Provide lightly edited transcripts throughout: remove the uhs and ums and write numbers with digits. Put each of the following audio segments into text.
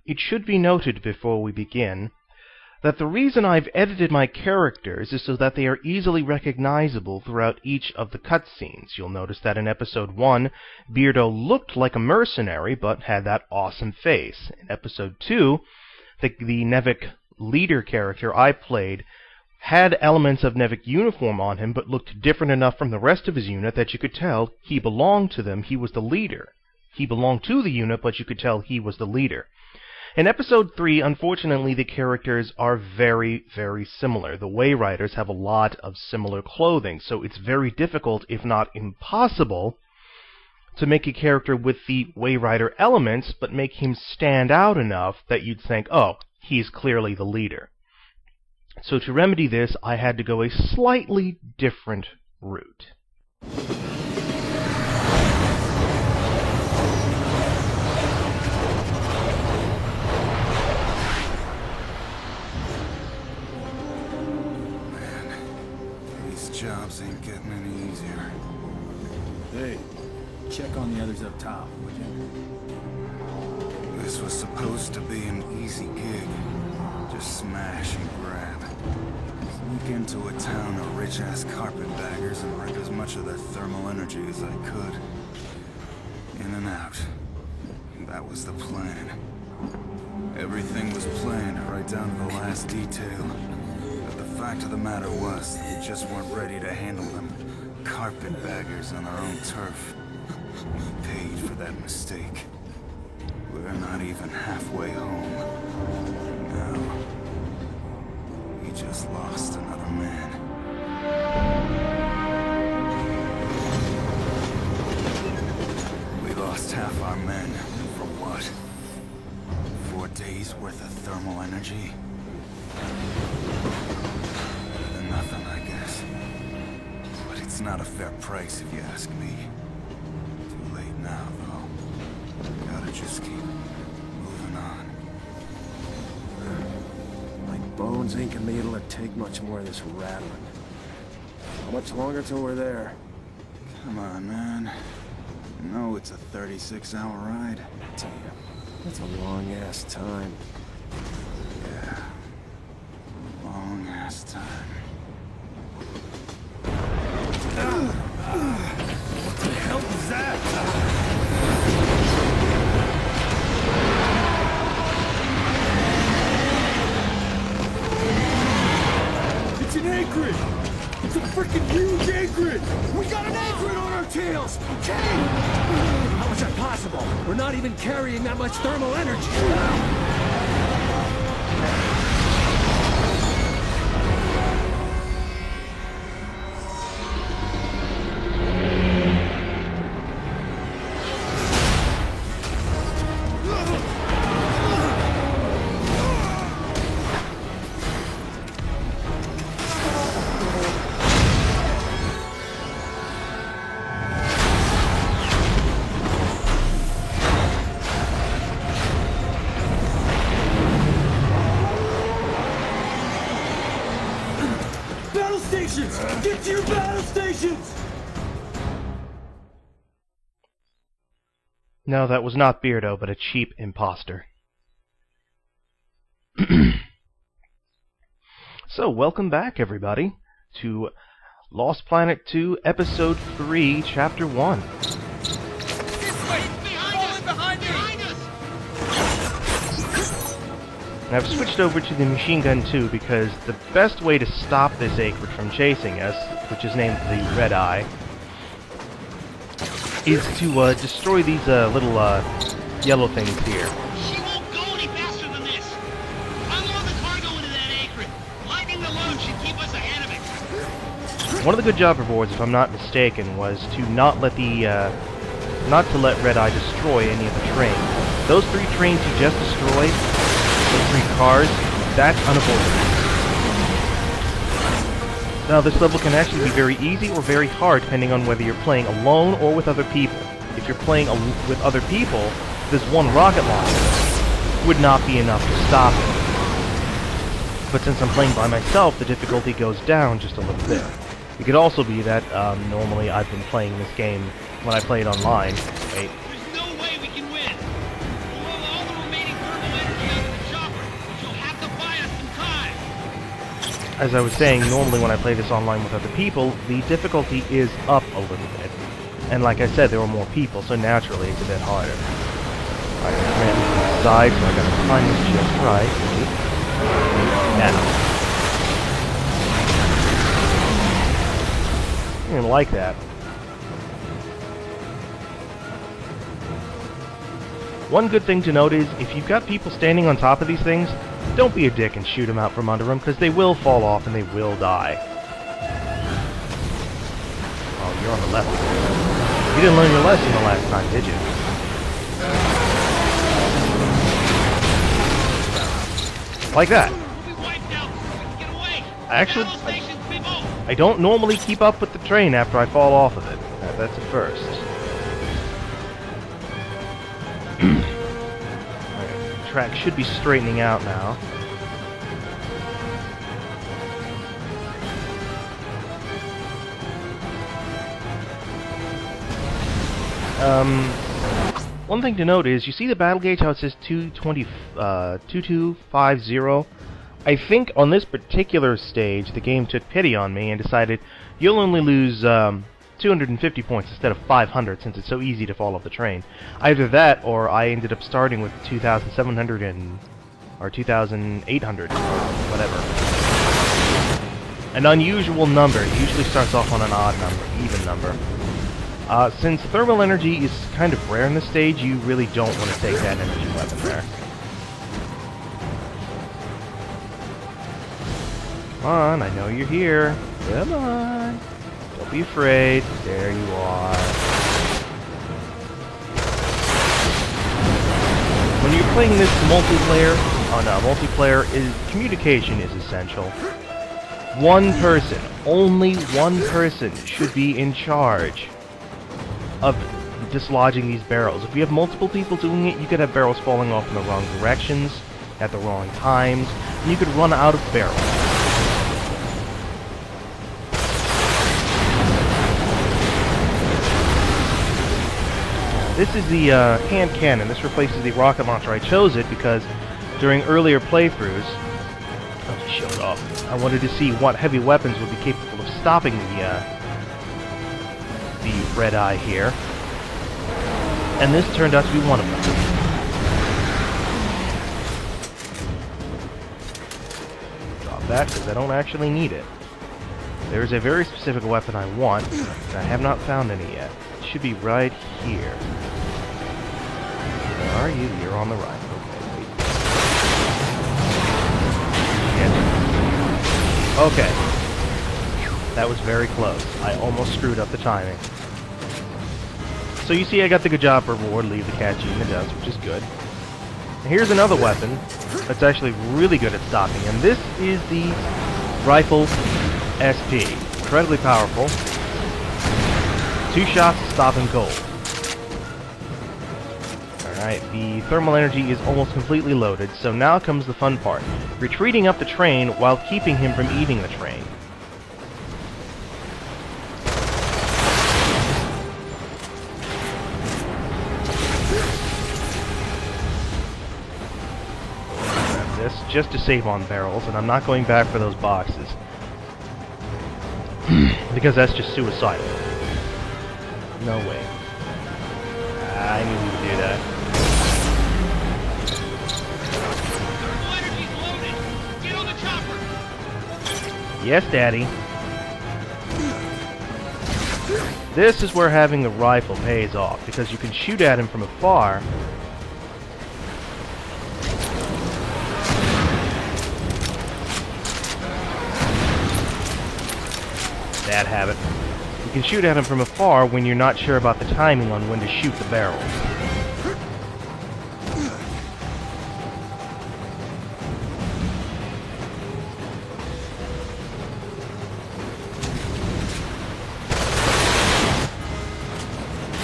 it should be noted before we begin that the reason I've edited my characters is so that they are easily recognizable throughout each of the cutscenes. You'll notice that in Episode 1, Beardo looked like a mercenary, but had that awesome face. In Episode 2, the Nevik leader character I played had elements of Nevik uniform on him, but looked different enough from the rest of his unit that you could tell he belonged to them, he was the leader. He belonged to the unit, but you could tell he was the leader. In Episode 3, unfortunately, the characters are very, very similar. The Wayriders have a lot of similar clothing, so it's very difficult, if not impossible, to make a character with the Wayrider elements, but make him stand out enough that you'd think, oh, he's clearly the leader. So to remedy this, I had to go a slightly different route. Jobs ain't getting any easier. Hey, check on the others up top, would you? This was supposed to be an easy gig. Just smash and grab. Sneak into a town of rich-ass carpetbaggers and rip as much of their thermal energy as I could. In and out. That was the plan. Everything was planned right down to the last detail. The fact of the matter was, they just weren't ready to handle them carpetbaggers on their own turf. We paid for that mistake. We're not even halfway home. Now, we just lost another man. We lost half our men. For what? 4 days worth of thermal energy? Nothing, I guess. But it's not a fair price if you ask me. Too late now, though. Gotta just keep moving on. My bones ain't gonna be able to take much more of this rattling. How much longer till we're there? Come on, man. You know it's a 36-hour ride. Damn, that's a long-ass time. Yeah. Long-ass time. What the hell is that? It's an Akrid! It's a freaking huge Akrid! We got an Akrid on our tails! Okay! How is that possible? We're not even carrying that much thermal energy! Get to your battle stations! No, that was not Beardo, but a cheap imposter. So, welcome back, everybody, to Lost Planet 2, Episode 3, Chapter 1. And I've switched over to the machine gun too because the best way to stop this Akrid from chasing us, which is named the Red Eye, is to destroy these little yellow things here. She won't go any faster than this. Unload the cargo into that Akrid. Lightning the load should keep us ahead of it. One of the good job rewards, if I'm not mistaken, was to not let let Red Eye destroy any of the trains. Those 3 trains he just destroyed, those 3 cars, that's unavoidable. Now, this level can actually be very easy or very hard depending on whether you're playing alone or with other people. If you're playing with other people, this one rocket launcher would not be enough to stop it. But since I'm playing by myself, the difficulty goes down just a little bit. It could also be that normally I've been playing this game when I play it online. Wait. There's no way we can win. We'll have all the remaining thermal energy as I was saying, normally when I play this online with other people, the difficulty is up a little bit. And like I said, there were more people, so naturally it's a bit harder. I ran to the side, so I gotta time this just right. Now. I didn't like that. One good thing to note is, if you've got people standing on top of these things, don't be a dick and shoot them out from under them, because they will fall off and they will die. Oh, you're on the left. You didn't learn your lesson the last time, did you? Like that. Actually, I don't normally keep up with the train after I fall off of it. That's a first. Alright, the track should be straightening out now. One thing to note is, you see the battle gauge, how it says 2250? I think on this particular stage, the game took pity on me and decided you'll only lose 250 points instead of 500 since it's so easy to fall off the train. Either that, or I ended up starting with 2,700 or 2,800, or whatever. An unusual number. It usually starts off on an odd number, even number. Since thermal energy is kind of rare in this stage, you really don't want to take that energy weapon there. Come on, I know you're here. Come on. Don't be afraid. There you are. When you're playing this multiplayer, communication is essential. One person, only one person, should be in charge of dislodging these barrels. If you have multiple people doing it, you could have barrels falling off in the wrong directions, at the wrong times, and you could run out of barrels. This is the hand cannon. This replaces the rocket launcher. I chose it because during earlier playthroughs, I'll just show it off. I wanted to see what heavy weapons would be capable of stopping the red eye here, and this turned out to be one of them. Drop that because I don't actually need it. There's a very specific weapon I want, and I have not found any yet. It should be right here. Where are you? You're on the right. Okay, wait. Okay. That was very close. I almost screwed up the timing. So you see I got the good job reward, leave the cat in the dust, which is good. And here's another weapon that's actually really good at stopping, and this is the Rifle SP. Incredibly powerful. 2 shots to stop him cold. Alright, the thermal energy is almost completely loaded, so now comes the fun part. Retreating up the train while keeping him from eating the train. Just to save on barrels, and I'm not going back for those boxes. Because that's just suicidal. No way. I knew we would do that. Thermal energy's loaded. Get on the chopper. Yes, Daddy. This is where having the rifle pays off, because you can shoot at him from afar. Bad habit. You can shoot at him from afar when you're not sure about the timing on when to shoot the barrels.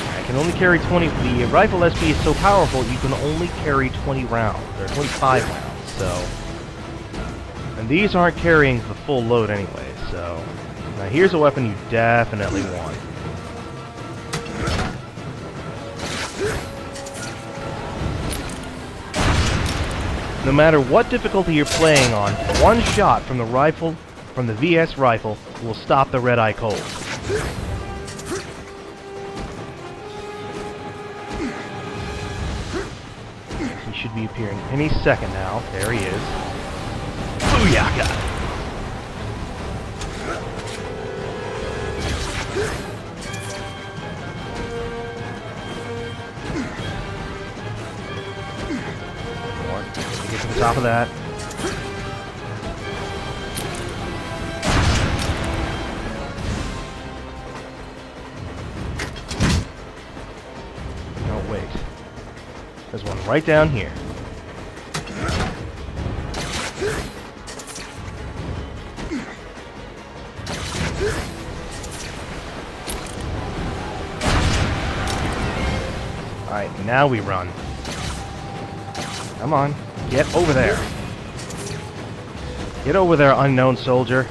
I can only carry 20. The rifle SP is so powerful you can only carry 20 rounds, or 25 rounds, so. And these aren't carrying the full load anyway, so. Now here's a weapon you definitely want. No matter what difficulty you're playing on, one shot from the rifle from the VS rifle will stop the Red-Eye cold. He should be appearing any second now. There he is. Booyaka! Get to the top of that. No, wait. There's one right down here. Alright, now we run. Come on. Get over there. Get over there, unknown soldier.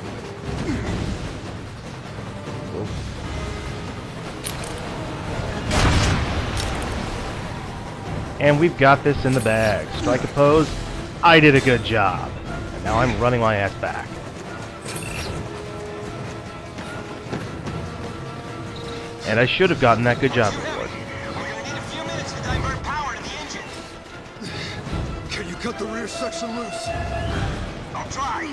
And we've got this in the bag. Strike a pose. I did a good job. And now I'm running my ass back. And I should have gotten that good job before. Cut the rear section loose. I'll try.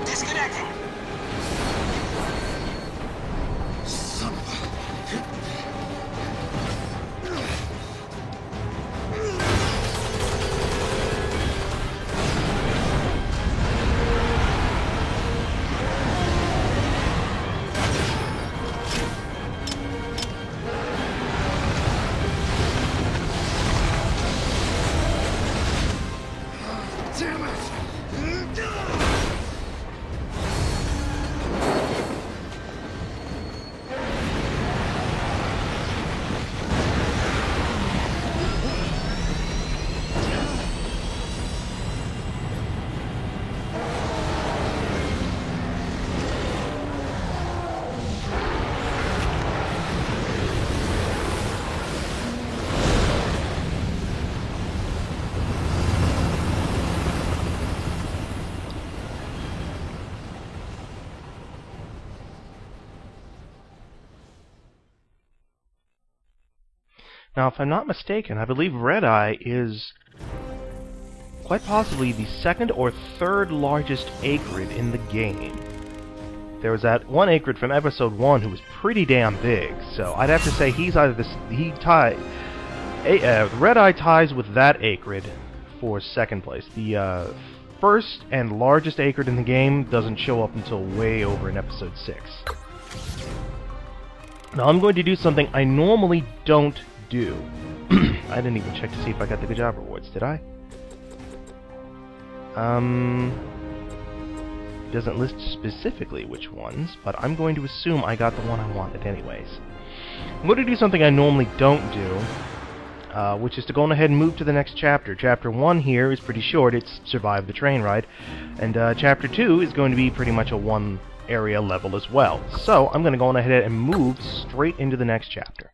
Disconnecting. Son of a... Damn it! Now, if I'm not mistaken, I believe Red-Eye is quite possibly the second or third largest Acrid in the game. There was that one Acrid from Episode 1 who was pretty damn big, so I'd have to say he's either Red-Eye ties with that Acrid for second place. The first and largest Acrid in the game doesn't show up until way over in Episode 6. Now, I'm going to do something I normally don't do. I didn't even check to see if I got the good job rewards, did I? Doesn't list specifically which ones, but I'm going to assume I got the one I wanted anyways. I'm going to do something I normally don't do, which is to go on ahead and move to the next chapter. Chapter 1 here is pretty short, it's Survive the Train Ride, and Chapter 2 is going to be pretty much a one area level as well. So, I'm going to go on ahead and move straight into the next chapter.